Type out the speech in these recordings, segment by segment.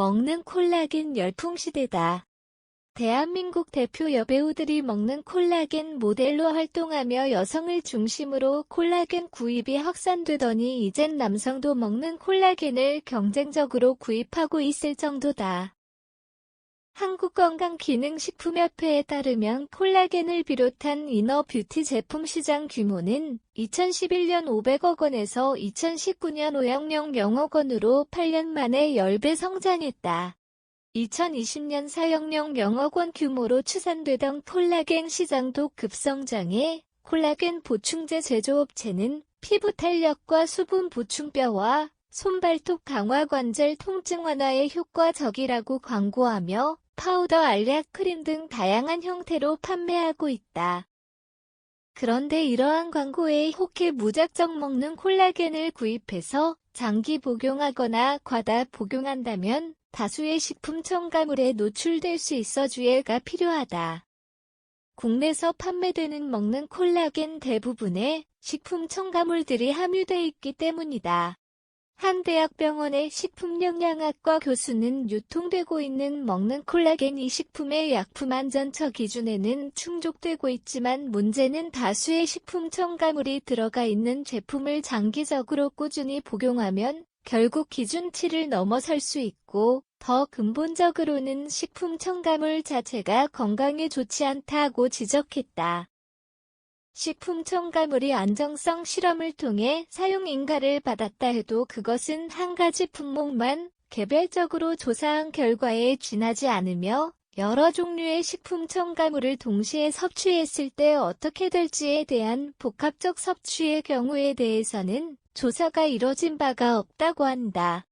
먹는 콜라겐 열풍시대다. 대한민국 대표 여배우들이 먹는 콜라겐 모델로 활동하며 여성을 중심으로 콜라겐 구입이 확산되더니 이젠 남성도 먹는 콜라겐을 경쟁적으로 구입하고 있을 정도다. 한국건강기능식품협회에 따르면 콜라겐을 비롯한 이너 뷰티 제품 시장 규모는 2011년 500억 원에서 2019년 500억 원으로 8년 만에 10배 성장했다. 2020년 400억 원 규모로 추산되던 콜라겐 시장도 급성장해 콜라겐 보충제 제조업체는 피부 탄력과 수분 보충뼈와 손발톱 강화 관절 통증 완화에 효과적이라고 광고하며 파우더, 알약, 크림 등 다양한 형태로 판매하고 있다. 그런데 이러한 광고에 혹해 무작정 먹는 콜라겐을 구입해서 장기 복용하거나 과다 복용한다면 다수의 식품 첨가물에 노출될 수 있어 주의가 필요하다. 국내에서 판매되는 먹는 콜라겐 대부분에 식품 첨가물들이 함유되어 있기 때문이다. 한 대학병원의 식품영양학과 교수는 유통되고 있는 먹는 콜라겐이 식품의 약품안전처 기준에는 충족되고 있지만 문제는 다수의 식품 첨가물이 들어가 있는 제품을 장기적으로 꾸준히 복용하면 결국 기준치를 넘어설 수 있고 더 근본적으로는 식품 첨가물 자체가 건강에 좋지 않다고 지적했다. 식품 첨가물이 안정성 실험을 통해 사용 인가를 받았다 해도 그것은 한 가지 품목만 개별적으로 조사한 결과에 지나지 않으며 여러 종류의 식품 첨가물을 동시에 섭취했을 때 어떻게 될지에 대한 복합적 섭취의 경우에 대해서는 조사가 이뤄진 바가 없다고 한다.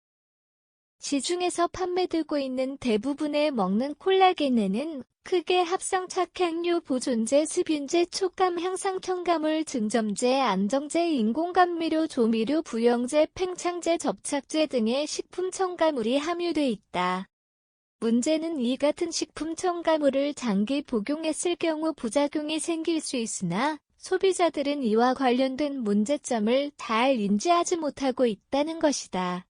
시중에서 판매되고 있는 대부분의 먹는 콜라겐에는 크게 합성 착향료, 보존제, 수분제, 촉감 향상 첨가물, 증점제, 안정제, 인공감미료, 조미료, 부영제, 팽창제, 접착제 등의 식품 첨가물이 함유돼 있다. 문제는 이 같은 식품 첨가물을 장기 복용했을 경우 부작용이 생길 수 있으나 소비자들은 이와 관련된 문제점을 잘 인지하지 못하고 있다는 것이다.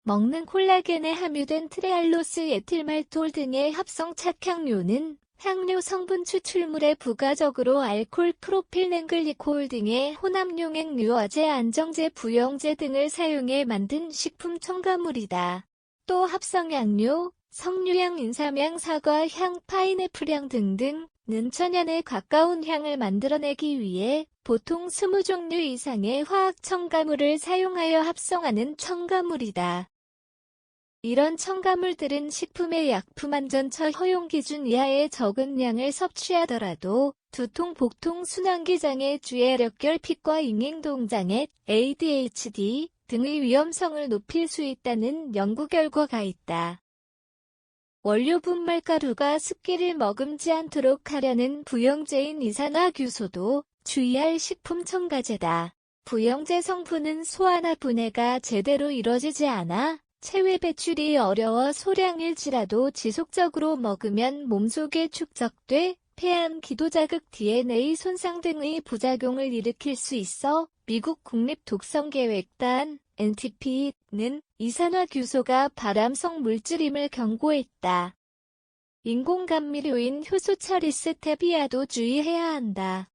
먹는 콜라겐에 함유된 트레알로스, 에틸말톨 등의 합성 착향료는 향료 성분 추출물에 부가적으로 알코올, 프로필렌글리콜 등의 혼합용액, 유화제, 안정제, 부영제 등을 사용해 만든 식품 첨가물이다. 또 합성향료, 석류향, 인삼향, 사과향, 파인애플향 등등는 천연에 가까운 향을 만들어내기 위해 보통 20종류 이상의 화학 첨가물을 사용하여 합성하는 첨가물이다. 이런 첨가물들은 식품의 약품안전처 허용 기준 이하의 적은 양을 섭취하더라도 두통, 복통, 순환기장애, 주의력결핍과 ing동장애, ADHD 등의 위험성을 높일 수 있다는 연구 결과가 있다. 원료 분말가루가 습기를 머금지 않도록 하려는 부영제인 이산화규소도 주의할 식품 첨가제다. 부영제 성분은 소화나 분해가 제대로 이뤄지지 않아 체외 배출이 어려워 소량일지라도 지속적으로 먹으면 몸속에 축적돼 폐암, 기도자극, DNA 손상 등의 부작용을 일으킬 수 있어 미국 국립독성계획단 NTP는 이산화규소가 발암성 물질임을 경고했다. 인공감미료인 효소처리 스테비아도 주의해야 한다.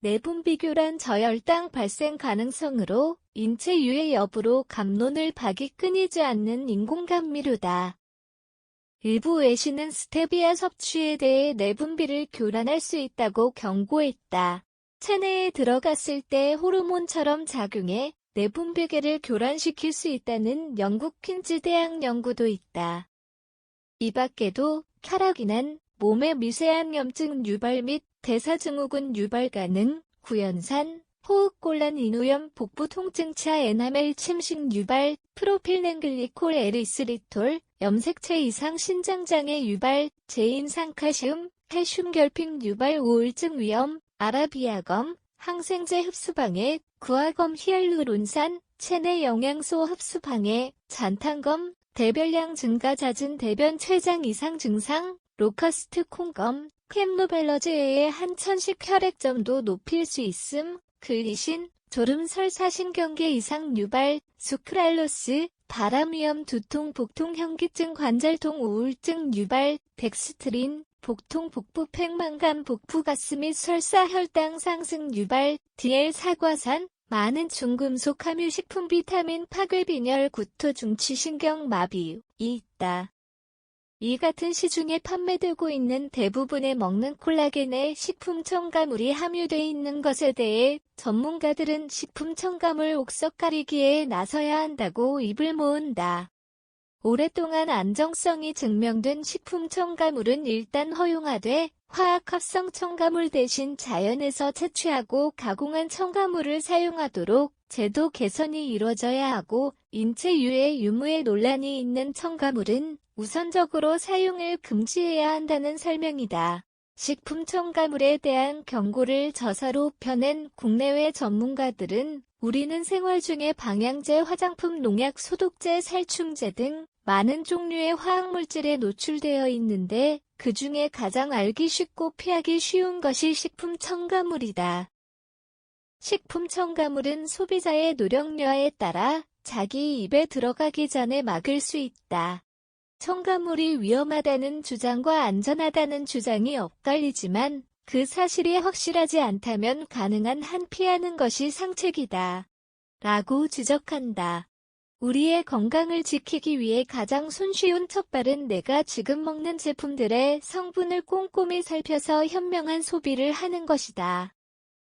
내분비교란 저혈당 발생 가능성으로 인체 유해 여부로 갑론을 박이 끊이지 않는 인공감미료다. 일부 외신은 스테비아 섭취에 대해 내분비를 교란할 수 있다고 경고했다. 체내에 들어갔을 때 호르몬처럼 작용해 내분비계를 교란시킬 수 있다는 영국 퀸즈 대학 연구도 있다. 이 밖에도 혈압이난, 몸의 미세한 염증 유발 및 대사증후군 유발 가능, 구연산, 호흡곤란, 인후염, 복부 통증차, 에나멜 침식 유발, 프로필렌글리콜, 에리스리톨, 염색체 이상, 신장장애 유발, 제인산칼슘, 칼슘 결핍 유발, 우울증 위험, 아라비아검, 항생제 흡수방해, 구아검, 히알루론산, 체내 영양소 흡수방해, 잔탄검, 대변량 증가, 잦은 대변, 췌장 이상 증상, 로커스트 콩검, 캠노벨러즈의 한천식 혈액점도 높일 수 있음, 글리신, 졸음, 설사신경계 이상 유발, 수크랄로스, 바람위험, 두통, 복통, 현기증, 관절통, 우울증 유발, 덱스트린, 복통, 복부, 팽만감, 복부, 가스 및 설사, 혈당 상승 유발, DL, 사과산, 많은 중금속 함유 식품, 비타민, 파괴, 빈혈, 구토, 중추신경 마비, 있다. 이 같은 시중에 판매되고 있는 대부분의 먹는 콜라겐에 식품 첨가물이 함유돼 있는 것에 대해 전문가들은 식품 첨가물 옥석 가리기에 나서야 한다고 입을 모은다. 오랫동안 안정성이 증명된 식품 첨가물은 일단 허용하되 화학합성 첨가물 대신 자연에서 채취하고 가공한 첨가물을 사용하도록 제도 개선이 이루어져야 하고, 인체 유해 유무에 논란이 있는 첨가물은 우선적으로 사용을 금지해야 한다는 설명이다. 식품 첨가물에 대한 경고를 저서로 펴낸 국내외 전문가들은 우리는 생활 중에 방향제, 화장품, 농약, 소독제, 살충제 등 많은 종류의 화학물질에 노출되어 있는데 그 중에 가장 알기 쉽고 피하기 쉬운 것이 식품 첨가물이다. 식품 첨가물은 소비자의 노력료에 따라 자기 입에 들어가기 전에 막을 수 있다. 첨가물이 위험하다는 주장과 안전하다는 주장이 엇갈리지만 그 사실이 확실하지 않다면 가능한 한 피하는 것이 상책이다. 라고 지적한다. 우리의 건강을 지키기 위해 가장 손쉬운 첫발은 내가 지금 먹는 제품들의 성분을 꼼꼼히 살펴서 현명한 소비를 하는 것이다.